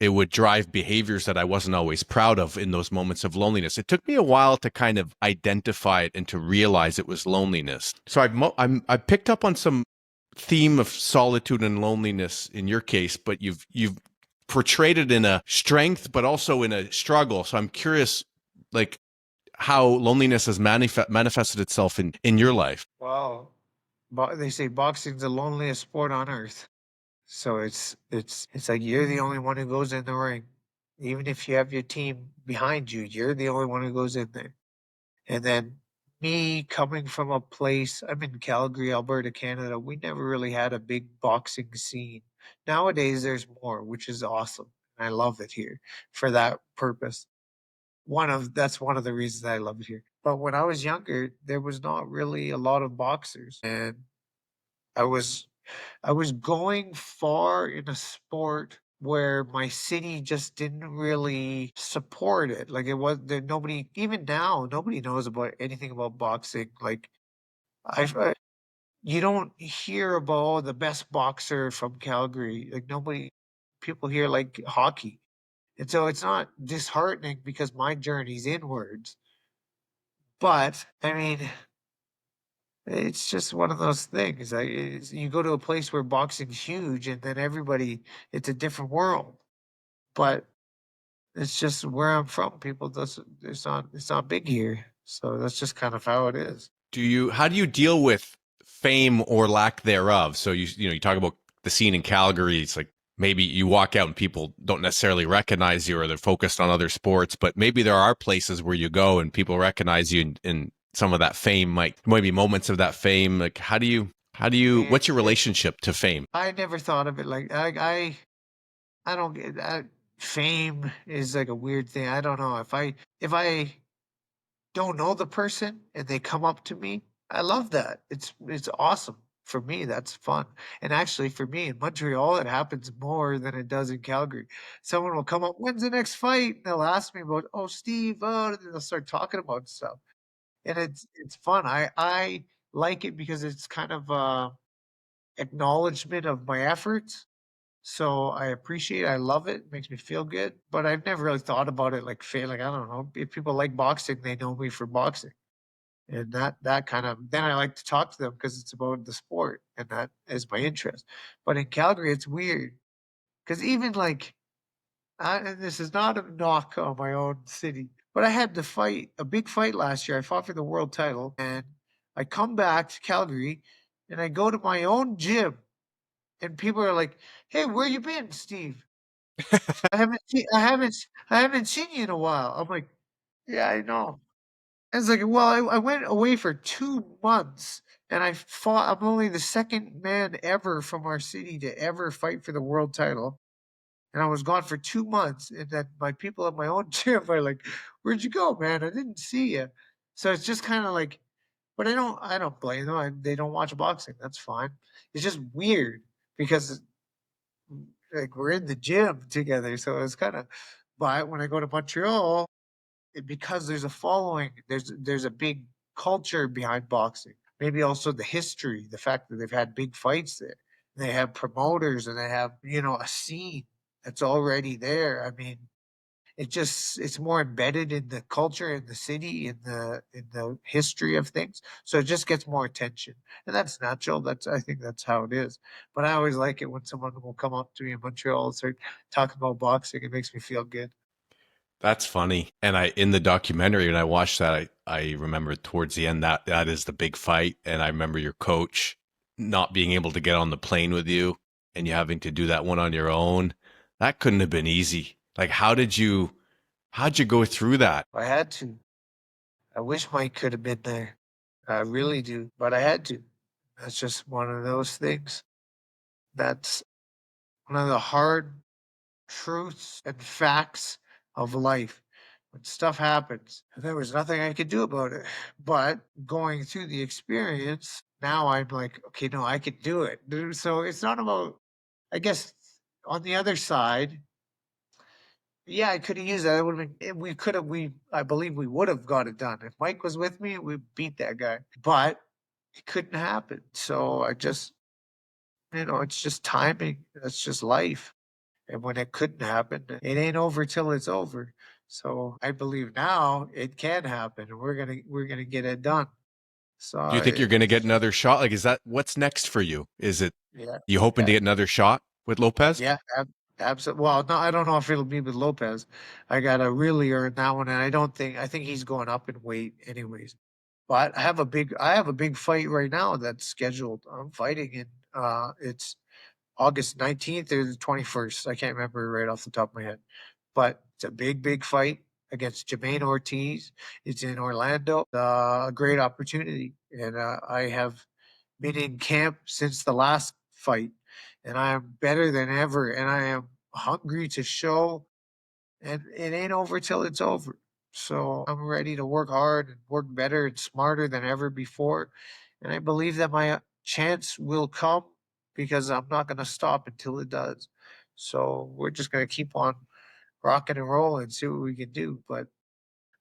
it would drive behaviors that I wasn't always proud of in those moments of loneliness. It took me a while to kind of identify it and to realize it was loneliness. So I've picked up on some theme of solitude and loneliness in your case, but you've portrayed it in a strength, but also in a struggle. So I'm curious, like, how loneliness has manifested itself in your life. Wow. They say boxing's the loneliest sport on earth. So it's like you're the only one who goes in the ring. Even if you have your team behind you, you're the only one who goes in there. And then me coming from a place, I'm in Calgary, Alberta, Canada. We never really had a big boxing scene. Nowadays, there's more, which is awesome. I love it here for that purpose. That's one of the reasons I love it here. But when I was younger, there was not really a lot of boxers, and I was I was going far in a sport where my city just didn't really support it. Like it was there nobody even now nobody knows about anything about boxing. Like I you don't hear about "Oh, the best boxer from Calgary. Like nobody people hear like hockey. And so it's not disheartening because my journey's inwards. But I mean, it's just one of those things. You go to a place where boxing's huge, and then it's a different world. But it's just where I'm from. People does it's not big here, so that's just kind of how it is. How do you deal with fame or lack thereof? So you talk about the scene in Calgary. It's like maybe you walk out and people don't necessarily recognize you or they're focused on other sports, but maybe there are places where you go and people recognize you and some of that fame might be moments of that fame. Like Man, what's your relationship to fame? I never thought of it like I don't get that. Fame is like a weird thing. I don't know if I don't know the person and they come up to me, I love that. It's awesome. For me, that's fun. And actually for me in Montreal, it happens more than it does in Calgary. Someone will come up, when's the next fight? And they'll ask me about, oh Steve, and then they'll start talking about stuff. And it's fun. I like it because it's kind of acknowledgement of my efforts. So I appreciate it. I love it. It makes me feel good. But I've never really thought about it like failing. I don't know. If people like boxing, they know me for boxing. And that kind of then I like to talk to them because it's about the sport and that is my interest. But in Calgary, it's weird because even like and this is not a knock on my own city, but I had to fight a big fight last year. I fought for the world title, and I come back to Calgary, and I go to my own gym, and people are like, "Hey, where you been, Steve? I haven't seen you in a while." I'm like, "Yeah, I know." And it's like, well, I went away for 2 months and I fought. I'm only the second man ever from our city to ever fight for the world title. And I was gone for 2 months. And then my people at my own gym are like, where'd you go, man? I didn't see you. So it's just kind of like, but I don't blame them. They don't watch boxing. That's fine. It's just weird because like we're in the gym together. So it's kind of, but when I go to Montreal, because there's a following, there's a big culture behind boxing. Maybe also the history, the fact that they've had big fights there. They have promoters and they have, a scene that's already there. I mean, it's more embedded in the culture in the city, in the history of things. So it just gets more attention. And that's natural. I think that's how it is. But I always like it when someone will come up to me in Montreal and start talking about boxing. It makes me feel good. That's funny. And in the documentary, when I watched that, I remember towards the end that is the big fight. And I remember your coach not being able to get on the plane with you and you having to do that one on your own. That couldn't have been easy. Like, how'd you go through that? I had to. I wish Mike could have been there. I really do, but I had to. That's just one of those things. That's one of the hard truths and facts of life. When stuff happens, there was nothing I could do about it. But going through the experience, now I'm like, okay, no, I can do it. So it's not about, I guess, on the other side, yeah, I could have used that. It would have been, we could have, I believe we would have got it done. If Mike was with me, we beat that guy. But it couldn't happen. So I just, it's just timing. That's just life. And when it couldn't happen, it ain't over till it's over. So I believe now it can happen, and we're gonna get it done. So Do you think you're going to get another shot? Like, is that what's next for you? Is it yeah, you hoping yeah, to get another shot with Lopez? yeah, absolutely. Well, no, I don't know if it'll be with Lopez. I gotta really earn that one, and I think he's going up in weight anyways. But I have a big fight right now that's scheduled. I'm fighting in it's August 19th or the 21st. I can't remember right off the top of my head. But it's a big, big fight against Jermaine Ortiz. It's in Orlando. A great opportunity. And I have been in camp since the last fight. And I am better than ever. And I am hungry to show. And it ain't over till it's over. So I'm ready to work hard and work better and smarter than ever before. And I believe that my chance will come because I'm not going to stop until it does. So we're just going to keep on rocking and rolling and see what we can do. But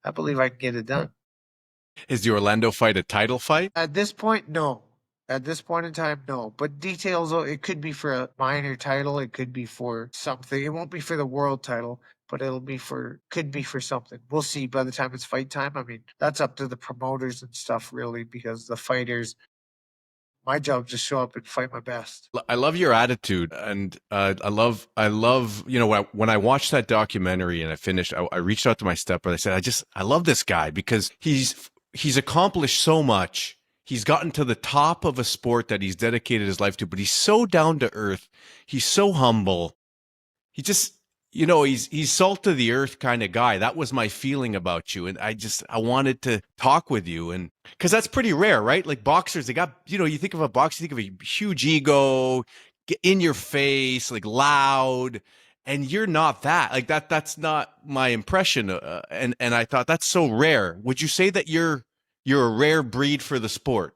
I believe I can get it done. Is the Orlando fight a title fight? At this point, no. At this point in time, no. But details, it could be for a minor title. It could be for something. It won't be for the world title, but could be for something. We'll see by the time it's fight time. I mean, that's up to the promoters and stuff, really, because the fighters, my job is to show up and fight my best. I love your attitude, and I love. You know, when I watched that documentary and I finished, I reached out to my stepbrother. I said, I love this guy because he's accomplished so much. He's gotten to the top of a sport that he's dedicated his life to, but he's so down to earth. He's so humble. He just, he's salt of the earth kind of guy. That was my feeling about you. And I wanted to talk with you. And because that's pretty rare, right? Like boxers, they got, you think of a boxer, you think of a huge ego, in your face, like loud. And you're not that. Like that's not my impression. And I thought that's so rare. Would you say that you're a rare breed for the sport?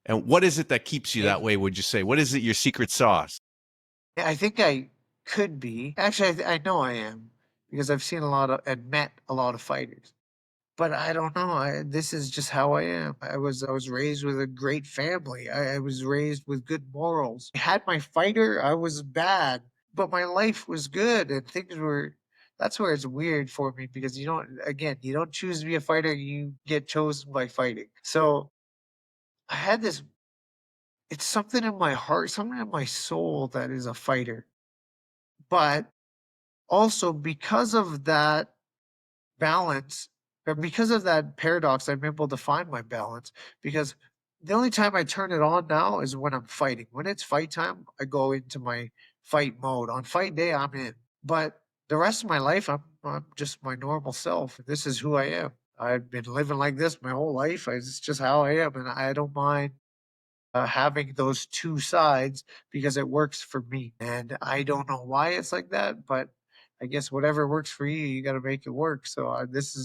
And what is it that keeps you Yeah, that way, would you say? What is it, your secret sauce? yeah, I think I could be. Actually, I know I am because I've seen a lot of and met a lot of fighters. But I don't know, this is just how I am. I was raised with a great family. I was raised with good morals. I had my fighter, I was bad, but my life was good and things were that's where it's weird for me because you don't choose to be a fighter, you get chosen by fighting. So I had this it's something in my heart, something in my soul that is a fighter. But also because of that balance, or because of that paradox, I'm able to find my balance because the only time I turn it on now is when I'm fighting. When it's fight time, I go into my fight mode. On fight day, I'm in. But the rest of my life, I'm just my normal self. This is who I am. I've been living like this my whole life. It's just how I am, and I don't mind having those two sides because it works for me. And I don't know why it's like that, but I guess whatever works for you, you got to make it work. So this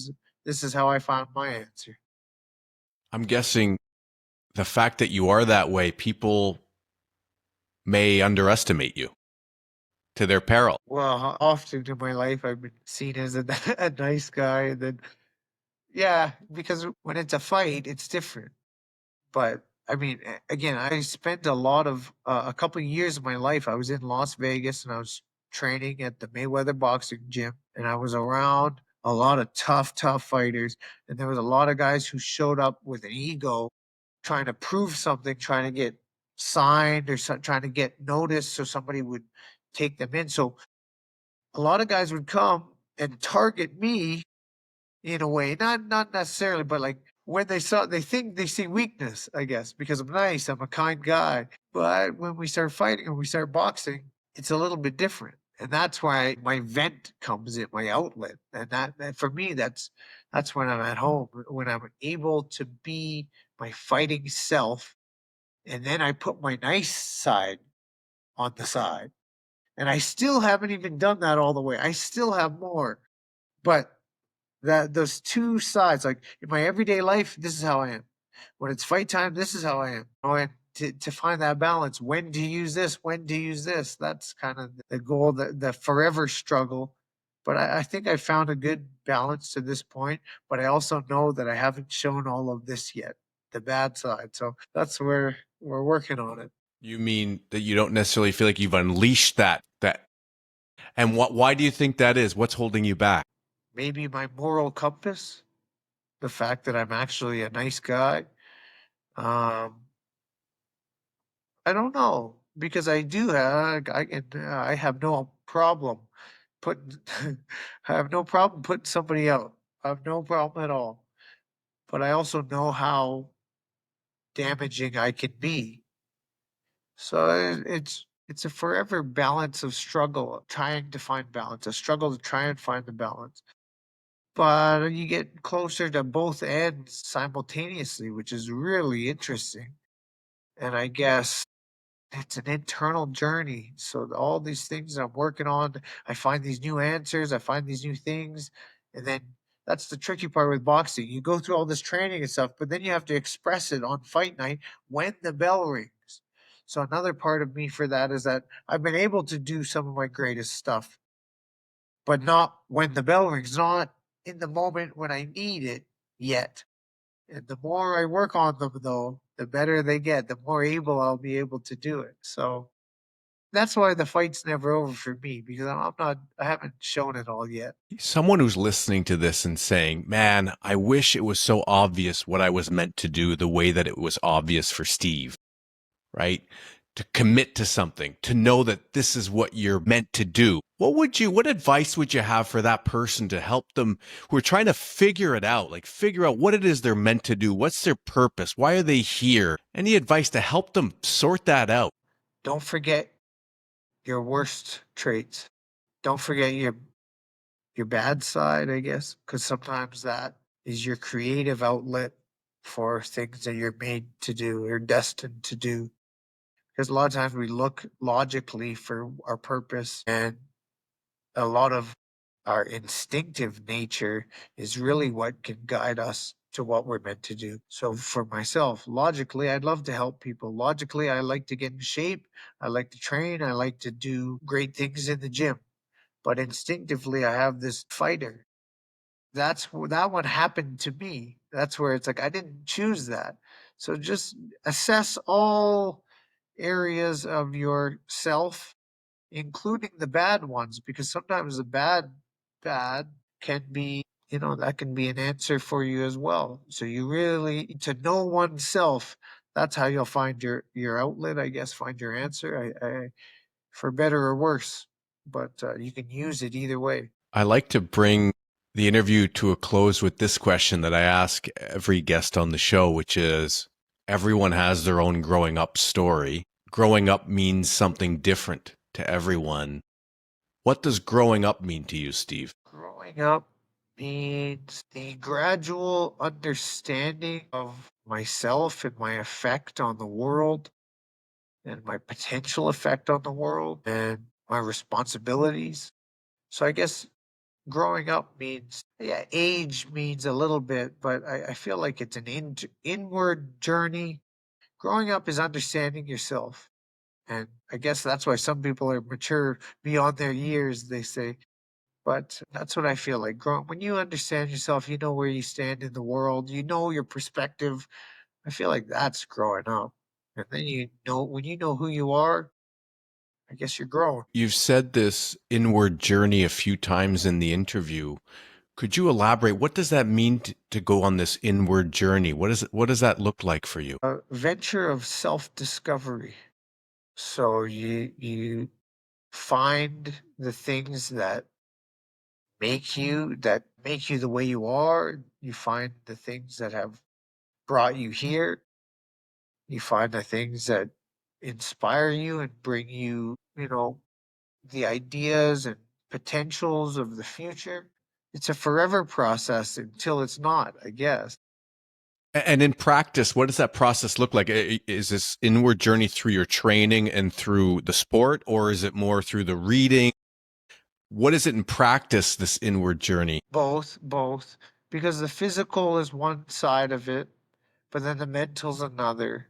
is how I found my answer. I'm guessing the fact that you are that way, people may underestimate you to their peril. Well, often in my life, I've been seen as a nice guy, and then yeah, because when it's a fight, it's different. But I mean, again, I spent a couple of years of my life. I was in Las Vegas and I was training at the Mayweather boxing gym, and I was around a lot of tough fighters. And there was a lot of guys who showed up with an ego, trying to prove something, trying to get signed or trying to get noticed so somebody would take them in. So a lot of guys would come and target me in a way, not necessarily, but like when they think they see weakness, I guess, because I'm nice, I'm a kind guy. But when we start fighting or we start boxing, it's a little bit different. And that's why my vent comes in, my outlet. And that for me, that's when I'm at home, when I'm able to be my fighting self. And then I put my nice side on the side. And I still haven't even done that all the way. I still have more. But that those two sides, like in my everyday life, this is how I am. When it's fight time, this is how I am. And to find that balance, when to use this, when to use this, that's kind of the goal, the forever struggle. But I think I found a good balance to this point. But I also know that I haven't shown all of this yet, the bad side. So that's where we're working on it. You mean that you don't necessarily feel like you've unleashed that and why do you think that is? What's holding you back? Maybe my moral compass, the fact that I'm actually a nice guy. Um, I don't know because I do have I have no problem putting I have no problem putting somebody out. I have no problem at all. But I also know how damaging I can be. So it's a forever balance of struggle, trying to find balance, a struggle to try and find the balance. But you get closer to both ends simultaneously, which is really interesting. And I guess it's an internal journey. So all these things I'm working on, I find these new answers, I find these new things, and then that's the tricky part with boxing. You go through all this training and stuff, but then you have to express it on fight night when the bell rings. So another part of me for that is that I've been able to do some of my greatest stuff, but not when the bell rings, not in the moment when I need it yet. And the more I work on them, though, the better they get, the more able I'll be able to do it. So that's why the fight's never over for me because I'm not, I haven't shown it all yet. Someone who's listening to this and saying, "Man, I wish it was so obvious what I was meant to do the way that it was obvious for Steve." Right? To commit to something, to know that this is what you're meant to do. What advice would you have for that person to help them who are trying to figure it out, like figure out what it is they're meant to do? What's their purpose? Why are they here? Any advice to help them sort that out? Don't forget your worst traits. Don't forget your bad side, I guess, because sometimes that is your creative outlet for things that you're made to do or destined to do. Because a lot of times we look logically for our purpose, and a lot of our instinctive nature is really what can guide us to what we're meant to do. So for myself, logically, I'd love to help people. Logically, I like to get in shape. I like to train. I like to do great things in the gym. But instinctively, I have this fighter. That one happened to me. That's where it's like I didn't choose that. So just assess all areas of yourself, including the bad ones, because sometimes the bad can be, that can be an answer for you as well. So you really to know oneself, that's how you'll find your outlet, I guess, find your answer. I for better or worse, but you can use it either way. I like to bring the interview to a close with this question that I ask every guest on the show, which is everyone has their own growing up story. Growing up means something different to everyone. What does growing up mean to you, Steve? Growing up means the gradual understanding of myself and my effect on the world and my potential effect on the world and my responsibilities. So I guess growing up means, yeah, age means a little bit, but I feel like it's an inward journey. Growing up is understanding yourself. And I guess that's why some people are mature beyond their years, they say. But that's what I feel like. When you understand yourself, you know where you stand in the world, you know your perspective. I feel like that's growing up. And then when you know who you are, I guess you're growing. You've said this inward journey a few times in the interview. Could you elaborate? What does that mean to go on this inward journey? What does that look like for you? A venture of self-discovery. So you find the things that make you the way you are. You find the things that have brought you here. You find the things that inspire you and bring you, the ideas and potentials of the future. It's a forever process until it's not, I guess. And in practice, what does that process look like? Is this inward journey through your training and through the sport, or is it more through the reading? What is it in practice, this inward journey? Both, because the physical is one side of it, but then the mental's another.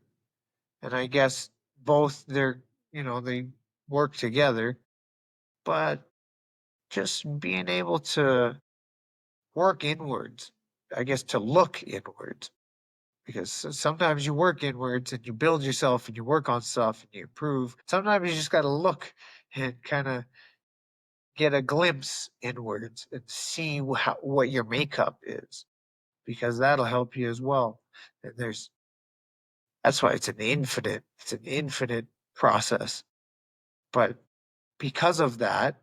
And I guess both they work together, but just being able to work inwards, I guess to look inwards, because sometimes you work inwards and you build yourself and you work on stuff and you improve. Sometimes you just got to look and kind of get a glimpse inwards and see what your makeup is, because that'll help you as well. And that's why it's an infinite process. But because of that,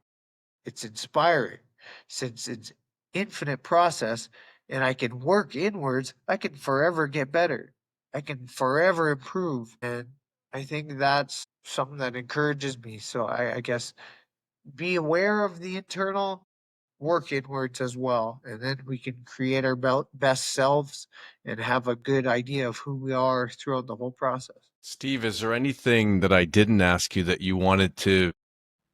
it's inspiring. Since it's infinite process and I can work inwards, I can forever get better. I can forever improve. And I think that's something that encourages me. So I guess be aware of the internal, work inwards as well. And then we can create our best selves and have a good idea of who we are throughout the whole process. Steve, is there anything that I didn't ask you that you wanted to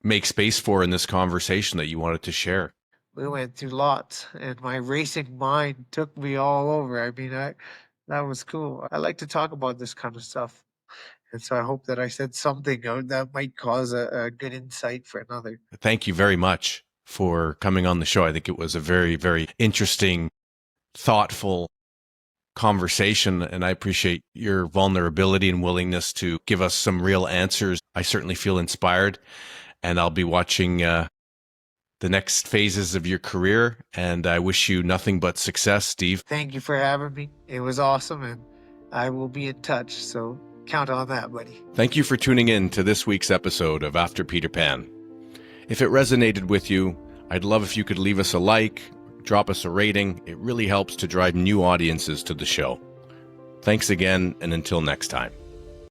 make space for in this conversation that you wanted to share? We went through lots, and my racing mind took me all over. I mean, that was cool. I like to talk about this kind of stuff. And so I hope that I said something that might cause a good insight for another. Thank you very much for coming on the show. I think it was a very, very interesting, thoughtful conversation, and I appreciate your vulnerability and willingness to give us some real answers. I certainly feel inspired, and I'll be watching the next phases of your career, and I wish you nothing but success, Steve. Thank you for having me. It was awesome, and I will be in touch, so count on that, buddy. Thank you for tuning in to this week's episode of After Peter Pan. If it resonated with you, I'd love if you could leave us a like, drop us a rating. It really helps to drive new audiences to the show. Thanks again, and until next time.